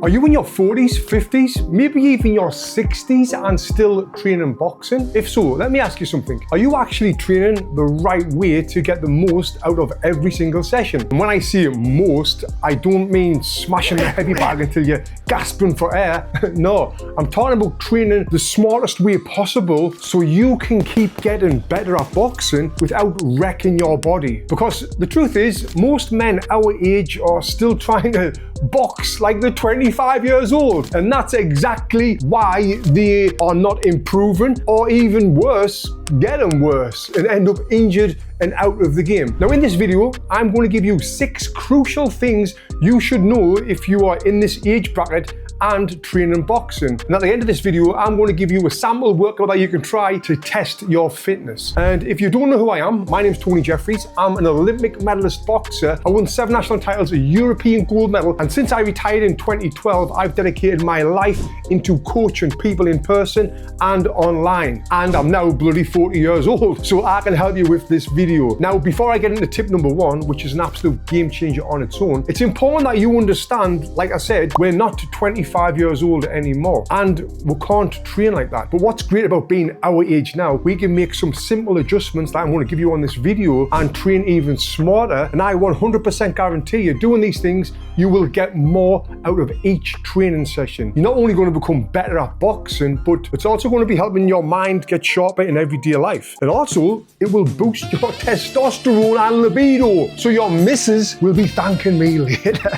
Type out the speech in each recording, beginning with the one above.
Are you in your 40s, 50s, maybe even your 60s and still training boxing? If so, let me ask you something. Are you actually training the right way to get the most out of every single session? And when I say most, I don't mean smashing the heavy bag until you're gasping for air. No, I'm talking about training the smartest way possible so you can keep getting better at boxing without wrecking your body. Because the truth is, most men our age are still trying to box like they're 25 years old, and that's exactly why they are not improving, or even worse, getting worse and end up injured and out of the game. Now in this video, I'm going to give you 6 crucial things you should know if you are in this age bracket and training boxing. And at the end of this video, I'm going to give you a sample workout that you can try to test your fitness. And if you don't know who I am, my name's Tony Jeffries. I'm an Olympic medalist boxer. I won 7 national titles, a European gold medal, and since I retired in 2012, I've dedicated my life into coaching people in person and online. And I'm now bloody 40 years old, so I can help you with this video. Now, before I get into tip number 1, which is an absolute game changer on its own, it's important that you understand, like I said, we're not 25 years old anymore, and we can't train like that. But what's great about being our age now, we can make some simple adjustments that I'm going to give you on this video and train even smarter. And I 100% guarantee you, doing these things, you will get more out of each training session. You're not only going to become better at boxing, but it's also going to be helping your mind get sharper in everyday life. And also, it will boost your testosterone and libido, so your missus will be thanking me later.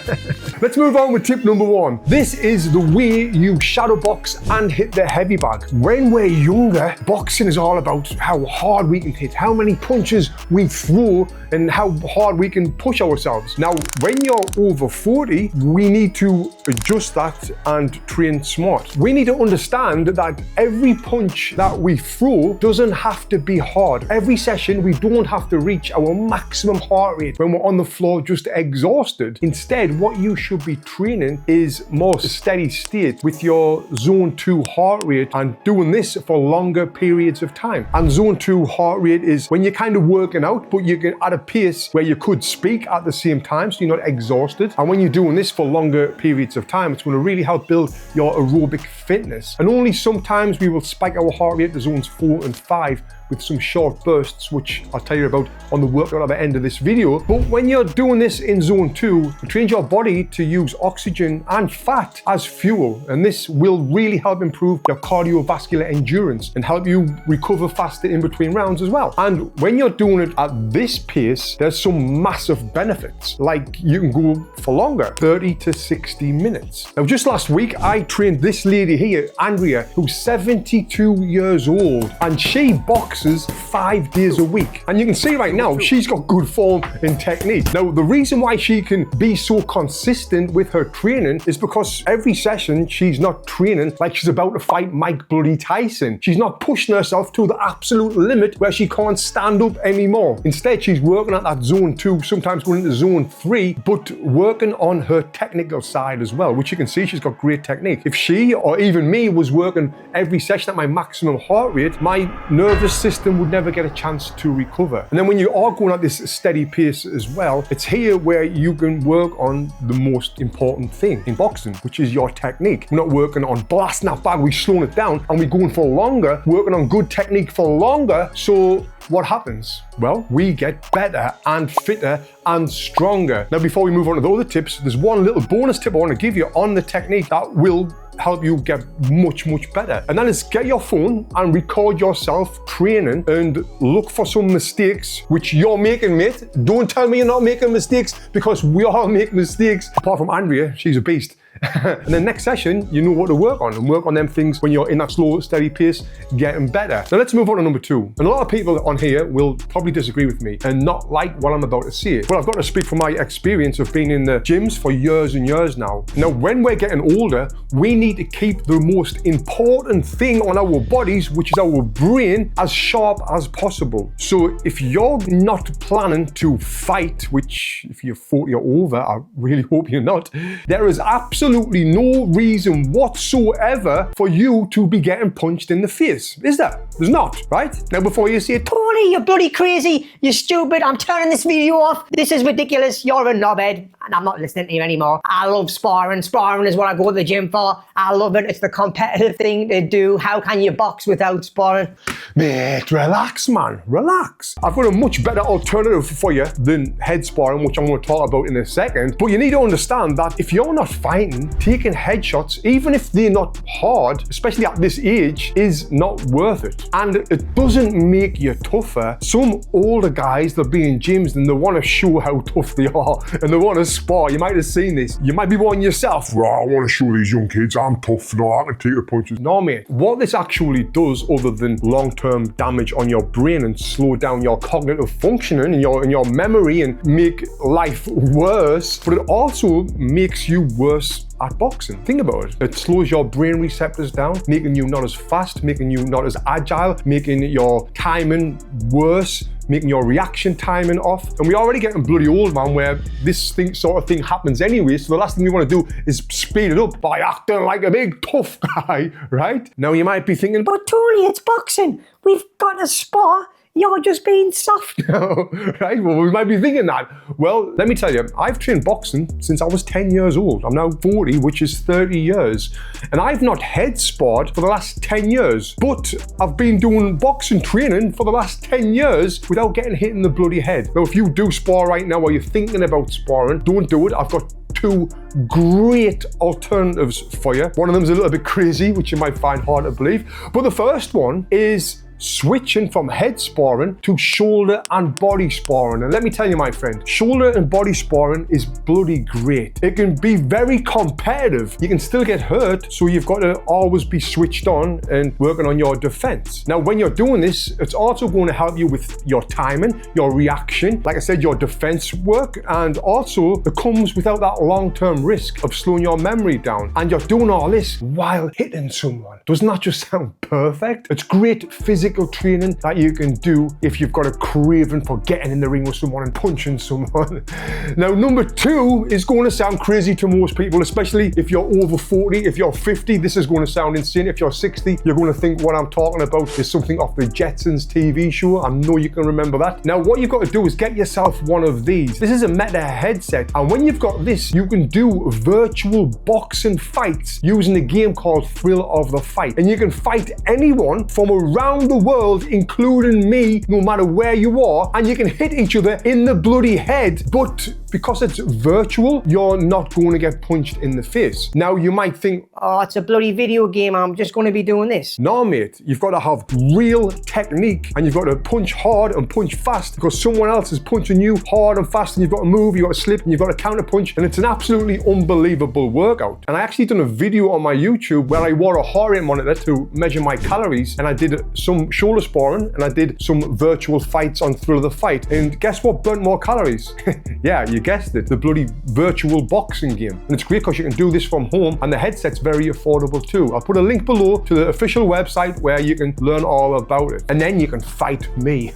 Let's move on with tip number 1. This is the way you shadow box and hit the heavy bag. When we're younger, boxing is all about how hard we can hit, how many punches we throw, and how hard we can push ourselves. Now, when you're over 40, we need to adjust that and train smart. We need to understand that every punch that we throw doesn't have to be hard. Every session, we don't have to reach our maximum heart rate when we're on the floor just exhausted. Instead, what you should be training is more steady state with your zone 2 heart rate, and doing this for longer periods of time. And zone 2 heart rate is when you're kind of working out, but you can at a pace where you could speak at the same time, so you're not exhausted. And when you're doing this for longer periods of time, it's going to really help build your aerobic fitness. And only sometimes we will spike our heart rate to zones 4 and 5 with some short bursts, which I'll tell you about on the workout at the end of this video. But when you're doing this in zone 2, it trains your body to use oxygen and fat as fuel. And this will really help improve your cardiovascular endurance and help you recover faster in between rounds as well. And when you're doing it at this pace, there's some massive benefits. Like you can go for longer, 30 to 60 minutes. Now, just last week, I trained this lady here, Andrea, who's 72 years old, and she boxes 5 days a week. And you can see right now, she's got good form and technique. Now, the reason why she can be so consistent with her training is because every session, she's not training like she's about to fight Mike bloody Tyson. She's not pushing herself to the absolute limit where she can't stand up anymore. Instead, she's working at that zone 2, sometimes going into zone 3, but working on her technical side as well, which you can see she's got great technique. If she, or even me, was working every session at my maximum heart rate, my nervous system would never get a chance to recover. And then when you are going at this steady pace as well, it's here where you can work on the most important thing in boxing, which is your technique. We're not working on blasting that bag, we're slowing it down, and we're going for longer, working on good technique for longer. So what happens? Well, we get better and fitter and stronger. Now, before we move on to the other tips, there's one little bonus tip I want to give you on the technique that will help you get much better. And that is, get your phone and record yourself training and look for some mistakes which you're making, mate. Don't tell me you're not making mistakes, because we all make mistakes. Apart from Andrea, she's a beast. And then next session, you know what to work on, and work on them things when you're in that slow, steady pace, getting better. Now let's move on to number 2. And a lot of people on here will probably disagree with me and not like what I'm about to say. But I've got to speak from my experience of being in the gyms for years and years now. Now, when we're getting older, we need to keep the most important thing on our bodies, which is our brain, as sharp as possible. So if you're not planning to fight, which if you're 40 or over, I really hope you're not, there is absolutely absolutely no reason whatsoever for you to be getting punched in the face, is there? There's not, right? Now, before you say, Tony, you're bloody crazy, you're stupid, I'm turning this video off, this is ridiculous, you're a knobhead, and I'm not listening to you anymore. I love sparring. Sparring is what I go to the gym for. I love it. It's the competitive thing to do. How can you box without sparring? mate, relax, man, relax. I've got a much better alternative for you than head sparring, which I'm going to talk about in a second. But you need to understand that if you're not fighting, taking headshots, even if they're not hard, especially at this age, is not worth it. And it doesn't make you tougher. Some older guys, they'll be in gyms and they want to show how tough they are and they want to spar. You might have seen this. You might be one yourself. Well, I want to show these young kids I'm tough, no, I can take the punches. No, mate. What this actually does, other than long-term damage on your brain and slow down your cognitive functioning and your memory and make life worse, but it also makes you worse at boxing. Think about it. It slows your brain receptors down, making you not as fast, making you not as agile, making your timing worse, making your reaction timing off. And we're already getting bloody old, man, where this sort of thing happens anyway. So the last thing we want to do is speed it up by acting like a big tough guy, right? Now you might be thinking, But Tony, it's boxing. We've got to spar. You're just being soft. right? Well, we might be thinking that. Well, let me tell you, I've trained boxing since I was 10 years old. I'm now 40, which is 30 years. And I've not head sparred for the last 10 years. But I've been doing boxing training for the last 10 years without getting hit in the bloody head. Now, if you do spar right now or you're thinking about sparring, don't do it. I've got two great alternatives for you. One of them is a little bit crazy, which you might find hard to believe. But the first one is switching from head sparring to shoulder and body sparring. And let me tell you, my friend, shoulder and body sparring is bloody great. It can be very competitive. You can still get hurt, so you've got to always be switched on and working on your defense. Now, when you're doing this, it's also going to help you with your timing, your reaction, like I said, your defense work, and also it comes without that long-term risk of slowing your memory down. And you're doing all this while hitting someone. Doesn't that just sound perfect? It's great physical training that you can do if you've got a craving for getting in the ring with someone and punching someone. Now, number two is going to sound crazy to most people, especially if you're over 40. If you're 50, this is going to sound insane. If you're 60, you're going to think what I'm talking about is something off the Jetsons TV show. I know you can remember that. Now, what you've got to do is get yourself one of these. This is a Meta headset, and when you've got this, you can do virtual boxing fights using a game called Thrill of the Fight, and you can fight anyone from around the world, including me, no matter where you are, and you can hit each other in the bloody head. But because it's virtual, you're not going to get punched in the face. Now, you might think, Oh, it's a bloody video game. I'm just going to be doing this. no, mate, you've got to have real technique and you've got to punch hard and punch fast because someone else is punching you hard and fast, and you've got to move, you've got to slip, and you've got to counter punch, and it's an absolutely unbelievable workout. And I actually done a video on my YouTube where I wore a heart rate monitor to measure my calories, and I did some shoulder sparring and I did some virtual fights on Thrill of the Fight, and guess what burnt more calories? Yeah, you guessed it, the bloody virtual boxing game. And it's great because you can do this from home, and the headset's very affordable too. I'll put a link below to the official website where you can learn all about it, and then you can fight me.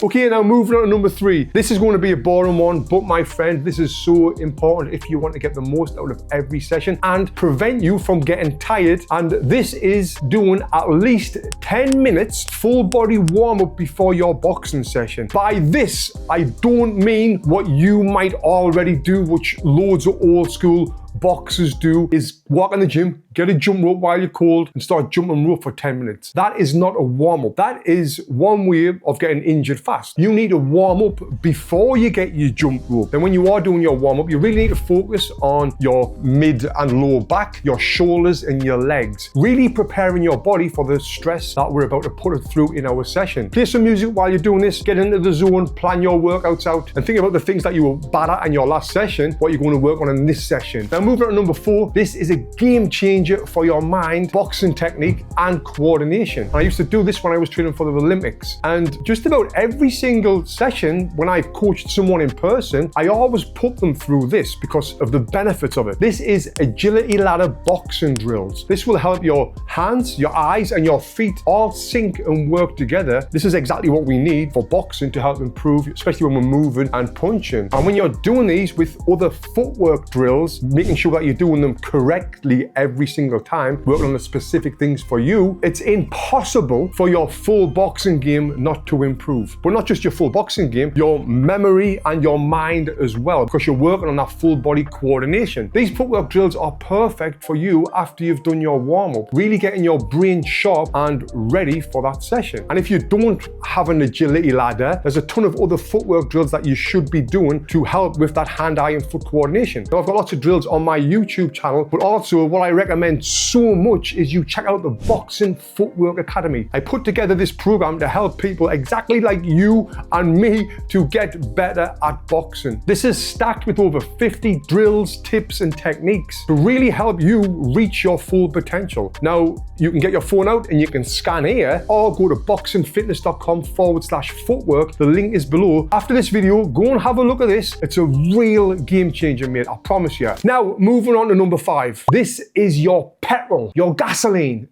Okay, now moving on to number three. This is going to be a boring one, but my friend, this is so important if you want to get the most out of every session and prevent you from getting tired. And this is doing at least 10 minutes full body warm-up before your boxing session. By this, I don't mean what you might already do, which loads of old school boxers do, is walk in the gym, get a jump rope while you're cold and start jumping rope for 10 minutes. That is not a warm-up. That is one way of getting injured fast. You need to warm up before you get your jump rope. And when you are doing your warm-up, you really need to focus on your mid and lower back, your shoulders and your legs, really preparing your body for the stress that we're about to put it through in our session. Play some music while you're doing this, get into the zone, plan your workouts out, and think about the things that you were bad at in your last session, what you're going to work on in this session. Now, moving on to number four, this is a game-changing changer for your mind, boxing technique, and coordination. And I used to do this when I was training for the Olympics. And just about every single session, when I've coached someone in person, I always put them through this because of the benefits of it. This is agility ladder boxing drills. This will help your hands, your eyes, and your feet all sync and work together. This is exactly what we need for boxing to help improve, especially when we're moving and punching. And when you're doing these with other footwork drills, making sure that you're doing them correctly every single time, working on the specific things for you, it's impossible for your full boxing game not to improve. But not just your full boxing game, your memory and your mind as well, because you're working on that full body coordination. These footwork drills are perfect for you after you've done your warm-up, really getting your brain sharp and ready for that session. And if you don't have an agility ladder, there's a ton of other footwork drills that you should be doing to help with that hand-eye and foot coordination. Now, I've got lots of drills on my YouTube channel, but also what I recommend so much is you check out the Boxing Footwork Academy. I put together this program to help people exactly like you and me to get better at boxing. This is stacked with over 50 drills, tips, and techniques to really help you reach your full potential. Now, you can get your phone out and you can scan here or go to boxingfitness.com/footwork. The link is below. After this video, go and have a look at this. It's a real game changer, mate. I promise you. Now, moving on to number 5. This is your petrol, your gasoline,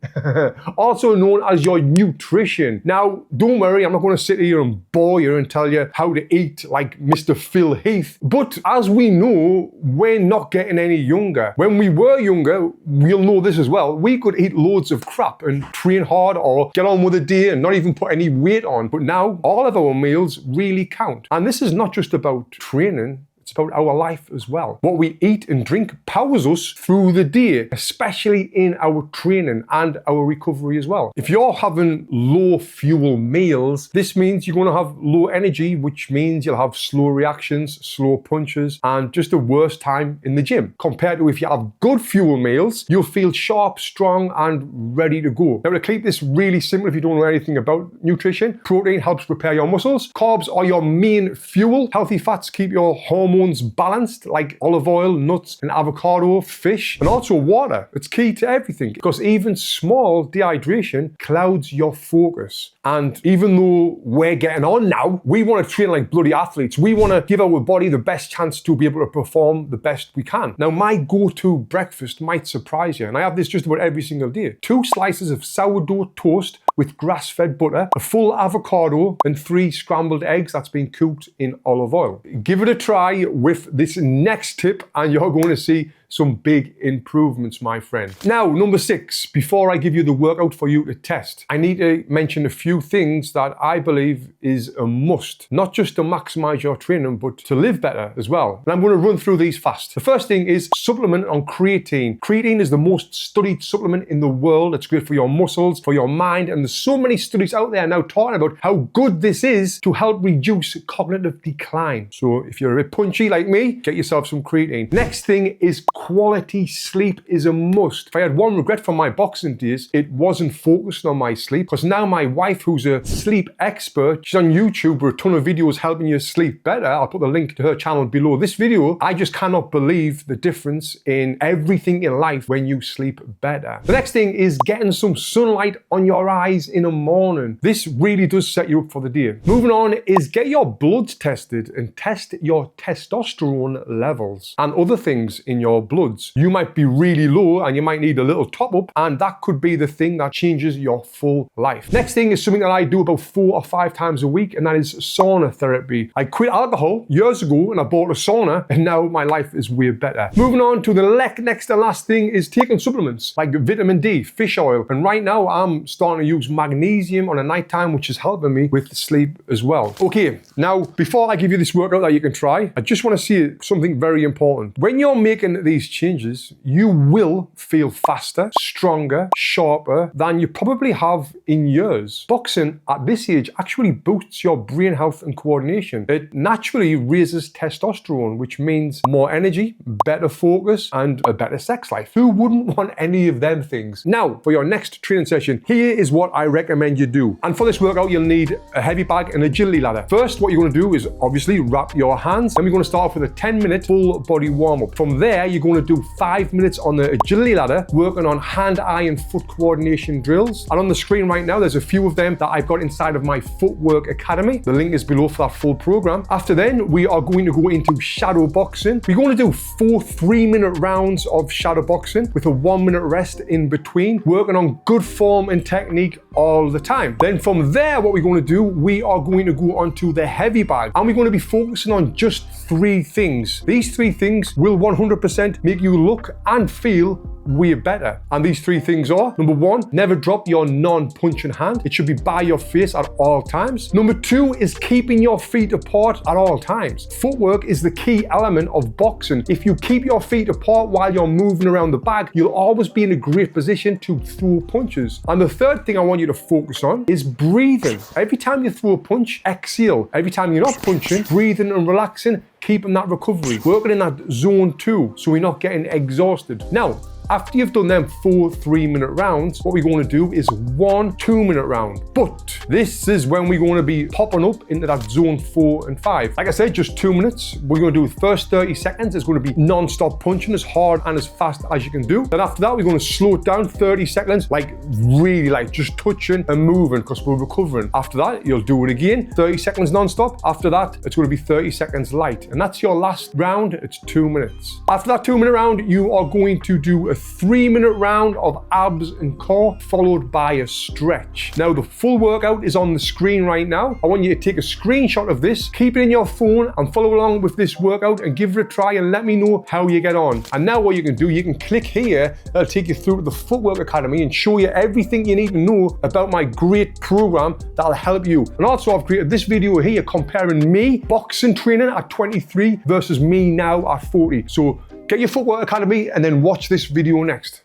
also known as your nutrition. Now, don't worry, I'm not going to sit here and bore you and tell you how to eat like Mr. Phil Heath. But as we know, we're not getting any younger. When we were younger, we'll know this as well, we could eat loads of crap and train hard or get on with the day and not even put any weight on. But now, all of our meals really count. And this is not just about training, it's about our life as well. What we eat and drink powers us through the day, especially in our training and our recovery as well. If you're having low fuel meals, this means you're going to have low energy, which means you'll have slow reactions, slow punches, and just a worse time in the gym. Compared to if you have good fuel meals, you'll feel sharp, strong, and ready to go. Now, to keep this really simple, if you don't know anything about nutrition, protein helps repair your muscles. Carbs are your main fuel. Healthy fats keep your hormones balanced, like olive oil, nuts, and avocado, fish, and also water. It's key to everything because even small dehydration clouds your focus. And even though we're getting on now, we want to train like bloody athletes. We want to give our body the best chance to be able to perform the best we can. Now, my go-to breakfast might surprise you, and I have this just about every single day. 2 slices of sourdough toast with grass-fed butter, a full avocado, and 3 scrambled eggs that's been cooked in olive oil. Give it a try with this next tip and you're going to see some big improvements, my friend. Now, number 6, before I give you the workout for you to test, I need to mention a few things that I believe is a must, not just to maximize your training, but to live better as well. And I'm going to run through these fast. The first thing is supplement on creatine. Creatine is the most studied supplement in the world. It's great for your muscles, for your mind, and there's so many studies out there now talking about how good this is to help reduce cognitive decline. So if you're a bit punchy like me, get yourself some creatine. Next thing is quality sleep is a must. If I had one regret from my boxing days, it wasn't focusing on my sleep, because now my wife, who's a sleep expert, she's on YouTube with a ton of videos helping you sleep better. I'll put the link to her channel below this video. I just cannot believe the difference in everything in life when you sleep better. The next thing is getting some sunlight on your eyes in the morning. This really does set you up for the day. Moving on is get your bloods tested and test your testosterone levels and other things in your bloods. You might be really low and you might need a little top up, and that could be the thing that changes your full life. Next thing is something that I do about 4 or 5 times a week, and that is sauna therapy. I quit alcohol years ago and I bought a sauna, and now my life is way better. Moving on to the next and last thing is taking supplements like vitamin D, fish oil, and right now I'm starting to use magnesium on a night time, which is helping me with sleep as well. Okay, now before I give you this workout that you can try, I just want to say something very important. When you're making these changes, you will feel faster, stronger, sharper than you probably have in years. Boxing at this age actually boosts your brain health and coordination. It naturally raises testosterone, which means more energy, better focus, and a better sex life. Who wouldn't want any of them things? Now, for your next training session, here is what I recommend you do. And for this workout, you'll need a heavy bag and agility ladder. First, what you're going to do is obviously wrap your hands, and we're going to start off with a 10-minute full body warm-up. From there, you're going going to do 5 minutes on the agility ladder, working on hand-eye and foot coordination drills. And on the screen right now, there's a few of them that I've got inside of my Footwork Academy. The link is below for that full program. After then, we are going to go into shadow boxing. We're going to do 4 3-minute rounds of shadow boxing with a 1-minute rest in between, working on good form and technique all the time. Then from there, what we're going to do, we are going to go onto the heavy bag, and we're going to be focusing on just 3 things. These 3 things will 100% make you look and feel way better. And these 3 things are: number 1, never drop your non-punching hand. It should be by your face at all times. Number 2 is keeping your feet apart at all times. Footwork is the key element of boxing. If you keep your feet apart while you're moving around the bag, you'll always be in a great position to throw punches. And the third thing I want you to focus on is breathing. Every time you throw a punch, exhale. Every time you're not punching, breathing and relaxing, keeping that recovery, working in that zone 2 so we're not getting exhausted. Now, after you've done them 4 3-minute rounds, what we're going to do is 1 2-minute round. But this is when we're going to be popping up into that zone 4 and 5. Like I said, just 2 minutes. We're going to do the first 30 seconds. It's going to be non-stop punching as hard and as fast as you can do. Then after that, we're going to slow it down 30 seconds, like really like just touching and moving because we're recovering. After that, you'll do it again, 30 seconds non-stop. After that, it's going to be 30 seconds light. And that's your last round. It's 2 minutes. After that 2-minute round, you are going to do a 3-minute round of abs and core, followed by a stretch. Now, the full workout is on the screen right now. I want you to take a screenshot of this, keep it in your phone, and follow along with this workout and give it a try and let me know how you get on. And now what you can do, you can click here. That'll take you through to the Footwork Academy and show you everything you need to know about my great program that'll help you. And also, I've created this video here comparing me boxing training at 23 versus me now at 40. So get your Footwork Academy and then watch this video next.